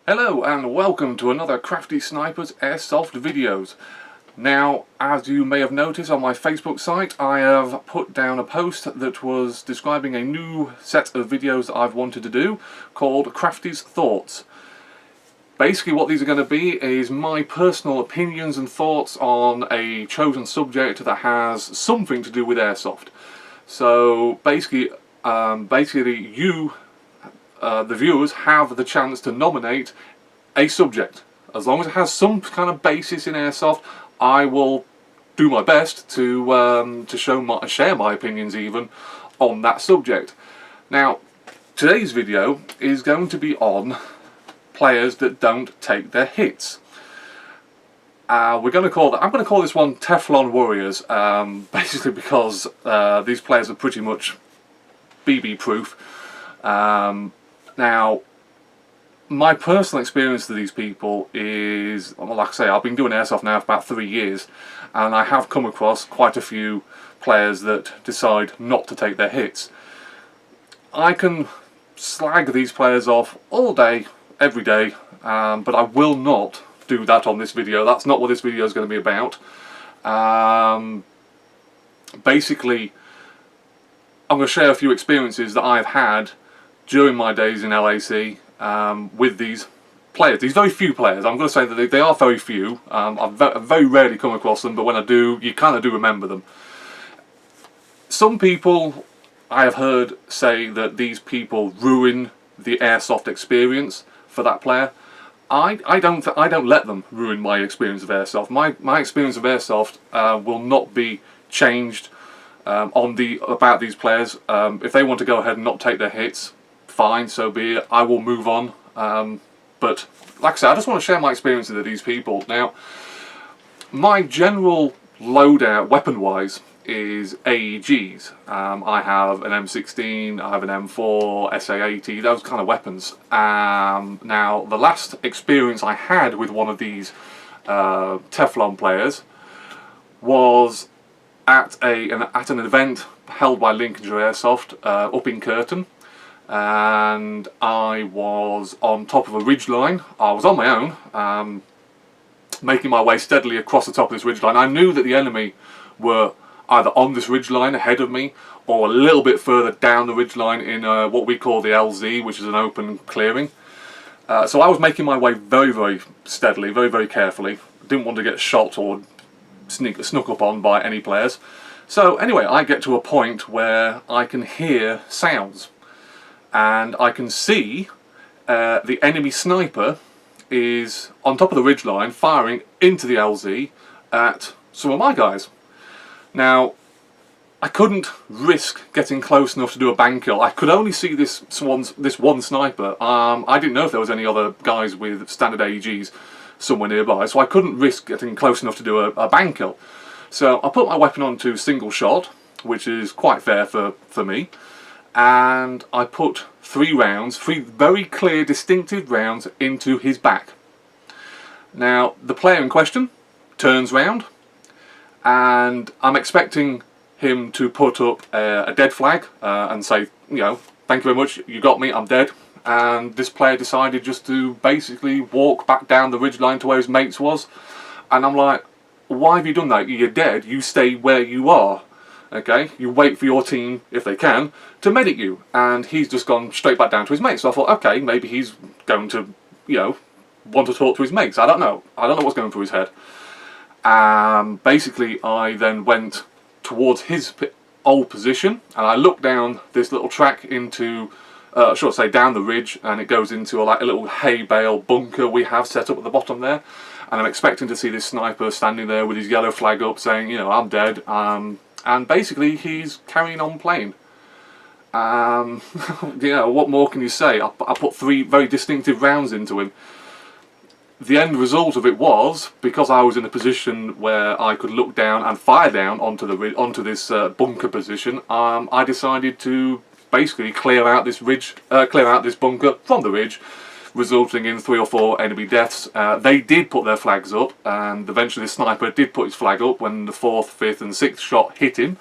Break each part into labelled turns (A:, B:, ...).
A: Hello and welcome to another Crafty Snipers Airsoft videos. Now, as you may have noticed on my Facebook site, I have put down a post that was describing a new set of videos that I've wanted to do called Crafty's Thoughts. Basically what these are going to be is my personal opinions and thoughts on a chosen subject that has something to do with airsoft. So basically you, the viewers, have the chance to nominate a subject. As long as it has some kind of basis in airsoft, I will do my best to share my opinions even on that subject. Now, today's video is going to be on players that don't take their hits. I'm going to call this one Teflon Warriors, basically because these players are pretty much BB proof. Now, my personal experience with these people is, well, like I say, I've been doing airsoft now for about 3 years, and I have come across quite a few players that decide not to take their hits. I can slag these players off all day, every day, but I will not do that on this video. That's not what this video is going to be about. Basically, I'm going to share a few experiences that I've had during my days in LAC with these players, these very few players. I'm going to say that they are very few. I've very rarely come across them, but when I do, you kind of do remember them. Some people I have heard say that these people ruin the airsoft experience for that player. I don't let them ruin my experience of airsoft. My experience of airsoft will not be changed about these players. If they want to go ahead and not take their hits, fine, so be it. I will move on. But like I said, I just want to share my experiences with these people. Now, my general loadout, weapon-wise, is AEGs. I have an M16, I have an M4, SA-80, those kind of weapons. Now, the last experience I had with one of these Teflon players was at an event held by Lincolnshire Airsoft up in Curtin. And I was on top of a ridgeline. I was on my own, making my way steadily across the top of this ridgeline. I knew that the enemy were either on this ridgeline ahead of me or a little bit further down the ridgeline in what we call the LZ, which is an open clearing. So I was making my way very, very steadily, very, very carefully. Didn't want to get shot or snuck up on by any players. So anyway, I get to a point where I can hear sounds. And I can see the enemy sniper is on top of the ridgeline firing into the LZ at some of my guys. Now, I couldn't risk getting close enough to do a bang kill. I could only see this one sniper. I didn't know if there was any other guys with standard AEGs somewhere nearby, so I couldn't risk getting close enough to do a bang kill. So I put my weapon on to single shot, which is quite fair for me. And I put 3 rounds, 3 very clear, distinctive rounds into his back. Now, the player in question turns round, and I'm expecting him to put up a dead flag and say, you know, thank you very much, you got me, I'm dead. And this player decided just to basically walk back down the ridgeline to where his mates was. And I'm like, why have you done that? You're dead, you stay where you are. Okay, you wait for your team, if they can, to medic you, and he's just gone straight back down to his mates. So I thought, okay, maybe he's going to, you know, want to talk to his mates. I don't know what's going through his head. Basically, I then went towards his old position, and I looked down this little track into, should I say, down the ridge, and it goes into a little hay bale bunker we have set up at the bottom there. And I'm expecting to see this sniper standing there with his yellow flag up, saying, you know, I'm dead. And basically he's carrying on playing. You know, what more can you say? I put 3 very distinctive rounds into him. The end result of it was, because I was in a position where I could look down and fire down onto this bunker position, I decided to basically clear out this bunker from the ridge, resulting in 3 or 4 enemy deaths. They did put their flags up, and eventually the sniper did put his flag up when the 4th, 5th and 6th shot hit him.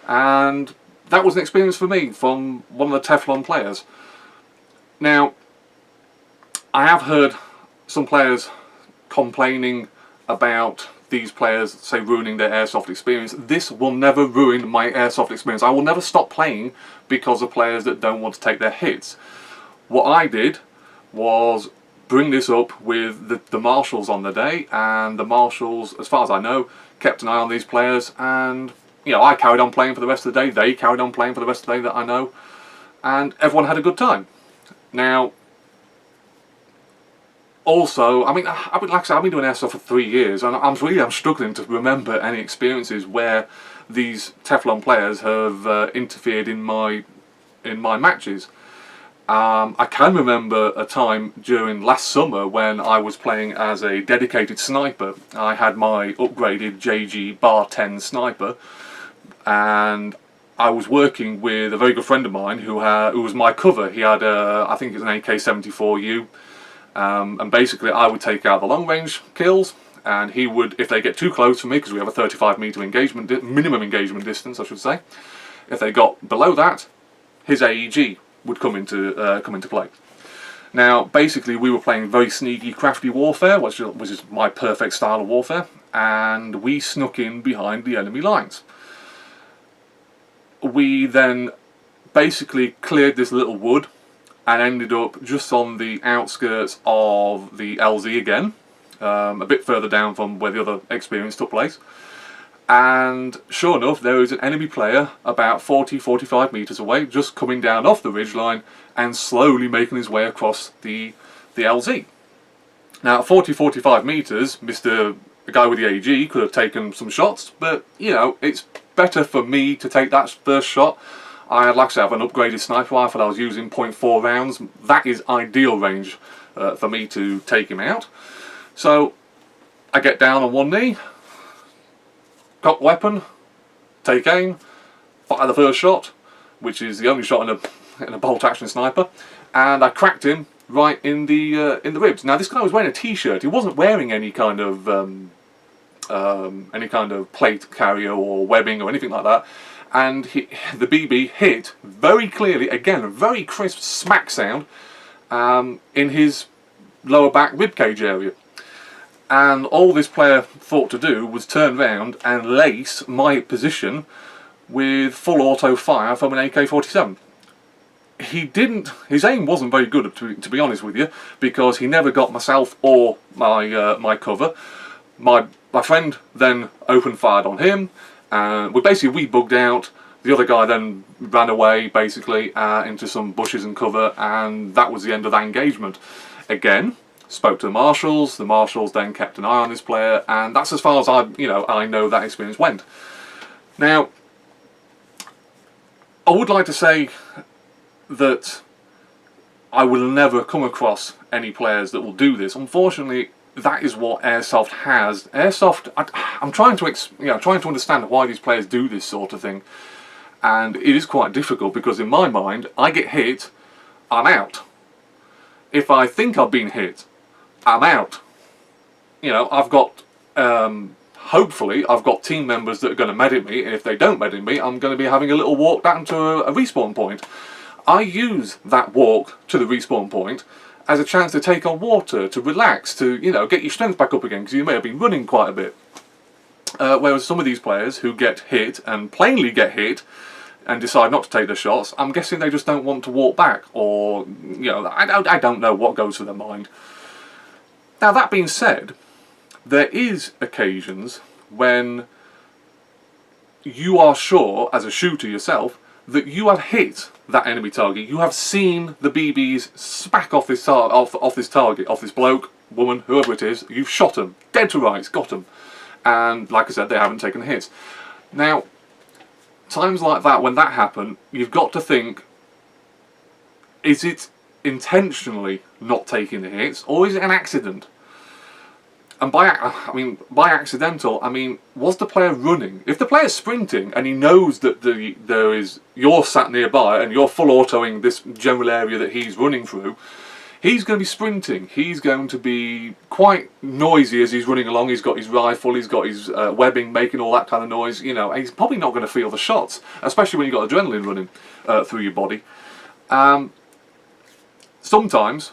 A: And that was an experience for me from one of the Teflon players. Now, I have heard some players complaining about these players, say, ruining their airsoft experience. This will never ruin my airsoft experience. I will never stop playing because of players that don't want to take their hits. What I did was bring this up with the marshals on the day, and the marshals, as far as I know, kept an eye on these players, and you know, I carried on playing for the rest of the day, they carried on playing for the rest of the day that I know, and everyone had a good time. Now, also, I mean, like I said, I've been doing airsoft for 3 years, and I'm struggling to remember any experiences where these Teflon players have interfered in my matches. I can remember a time during last summer when I was playing as a dedicated sniper. I had my upgraded JG Bar 10 sniper, and I was working with a very good friend of mine who was my cover. He had I think it was an AK-74U. And basically I would take out the long range kills, and he would, if they get too close for me, because we have a 35-meter engagement, minimum engagement distance I should say, if they got below that, his AEG would come into play. Now basically we were playing very sneaky crafty warfare, which is my perfect style of warfare, and we snuck in behind the enemy lines. We then basically cleared this little wood and ended up just on the outskirts of the LZ again, a bit further down from where the other experience took place. And sure enough, there was an enemy player about 40-45 metres away, just coming down off the ridgeline and slowly making his way across the LZ. Now at 40-45 metres, the guy with the AG could have taken some shots, but you know, it's better for me to take that first shot. I had, like I said, have an upgraded sniper rifle. I was using .4 rounds. That is ideal range for me to take him out. So I get down on one knee, cock weapon, take aim, fire the first shot, which is the only shot in a bolt action sniper, and I cracked him right in the ribs. Now this guy was wearing a t-shirt. He wasn't wearing any kind of plate carrier or webbing or anything like that. And the BB hit very clearly, again, a very crisp smack sound in his lower back ribcage area. And all this player thought to do was turn round and lace my position with full auto fire from an AK-47. He didn't, his aim wasn't very good, to be honest with you, because he never got myself or my cover. My friend then opened fired on him. We bugged out. The other guy then ran away, basically, into some bushes and cover, and that was the end of that engagement. Again, spoke to the marshals. The marshals then kept an eye on this player, and that's as far as I know that experience went. Now, I would like to say that I will never come across any players that will do this. Unfortunately, that is what airsoft has. Airsoft, I'm trying to understand why these players do this sort of thing, and it is quite difficult because in my mind, I get hit, I'm out. If I think I've been hit, I'm out. You know, I've got, hopefully, I've got team members that are going to medic me, and if they don't medic me, I'm going to be having a little walk down to a respawn point. I use that walk to the respawn point as a chance to take on water, to relax, to, you know, get your strength back up again, because you may have been running quite a bit. Whereas some of these players who get hit, and plainly get hit, and decide not to take the shots, I'm guessing they just don't want to walk back, or, you know, I don't know what goes through their mind. Now that being said, there is occasions when you are sure, as a shooter yourself, that you have hit that enemy target. You have seen the BBs smack off this target, off this bloke, woman, whoever it is. You've shot them, dead to rights, got them. And like I said, they haven't taken the hits. Now, times like that, when that happens, you've got to think, is it intentionally not taking the hits, or is it an accident? And by accidental, I mean, was the player running? If the player's sprinting and he knows that you're sat nearby and you're full autoing this general area that he's running through, he's going to be sprinting. He's going to be quite noisy as he's running along. He's got his rifle, he's got his webbing, making all that kind of noise. You know, he's probably not going to feel the shots, especially when you've got adrenaline running through your body. Sometimes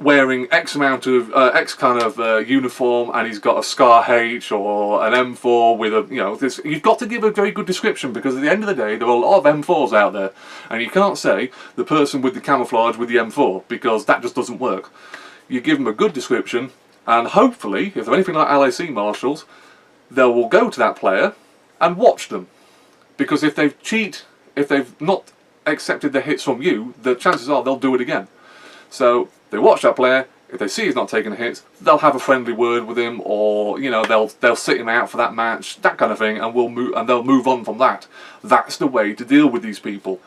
A: wearing X amount of X kind of uniform, and he's got a Scar H or an M4 with a, you know, this. You've got to give a very good description, because at the end of the day there are a lot of M4s out there, and you can't say the person with the camouflage with the M4, because that just doesn't work. You give them a good description, and hopefully, if they're anything like LAC marshals, they will go to that player and watch them, because if they've not accepted the hits from you, the chances are they'll do it again. So they watch that player. If they see he's not taking hits, they'll have a friendly word with him, or, you know, they'll sit him out for that match, that kind of thing, and they'll move on from that. That's the way to deal with these people.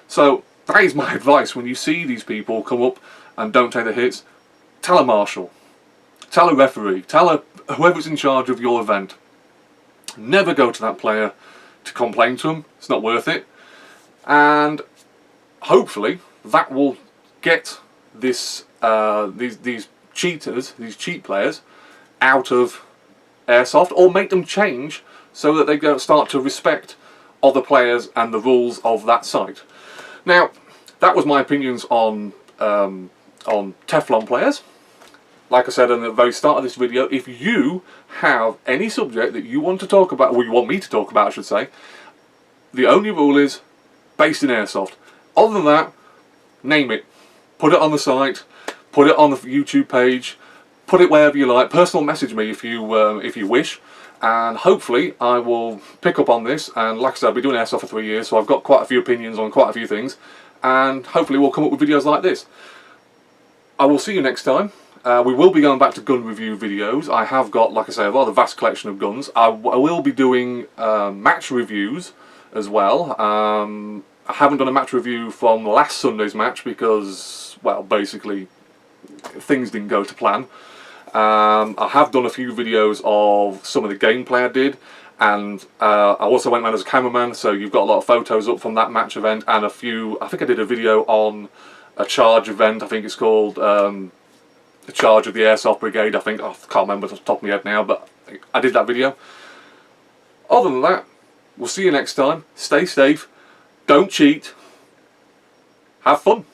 A: So that is my advice. When you see these people come up and don't take the hits, tell a marshal, tell a referee, tell whoever's in charge of your event. Never go to that player to complain to him. It's not worth it. And hopefully that will get these cheaters, these cheat players, out of Airsoft, or make them change so that they go start to respect other players and the rules of that site. Now, that was my opinions on Teflon players. Like I said in the very start of this video, if you have any subject that you want to talk about, or you want me to talk about, I should say, the only rule is based in Airsoft. Other than that, name it. Put it on the site, put it on the YouTube page, put it wherever you like. Personal message me if you wish, and hopefully I will pick up on this. And like I said, I've been doing Airsoft for 3 years, so I've got quite a few opinions on quite a few things, and hopefully we'll come up with videos like this. I will see you next time. We will be going back to gun review videos. I have got, like I say, a rather vast collection of guns. I will be doing match reviews as well. I haven't done a match review from last Sunday's match because, well, basically things didn't go to plan. I have done a few videos of some of the gameplay I did, and I also went around as a cameraman, so you've got a lot of photos up from that match event, and a few, I think I did a video on a charge event, I think it's called the Charge of the Airsoft Brigade, I think. I can't remember off the top of my head now, but I did that video. Other than that, we'll see you next time. Stay safe, don't cheat, have fun.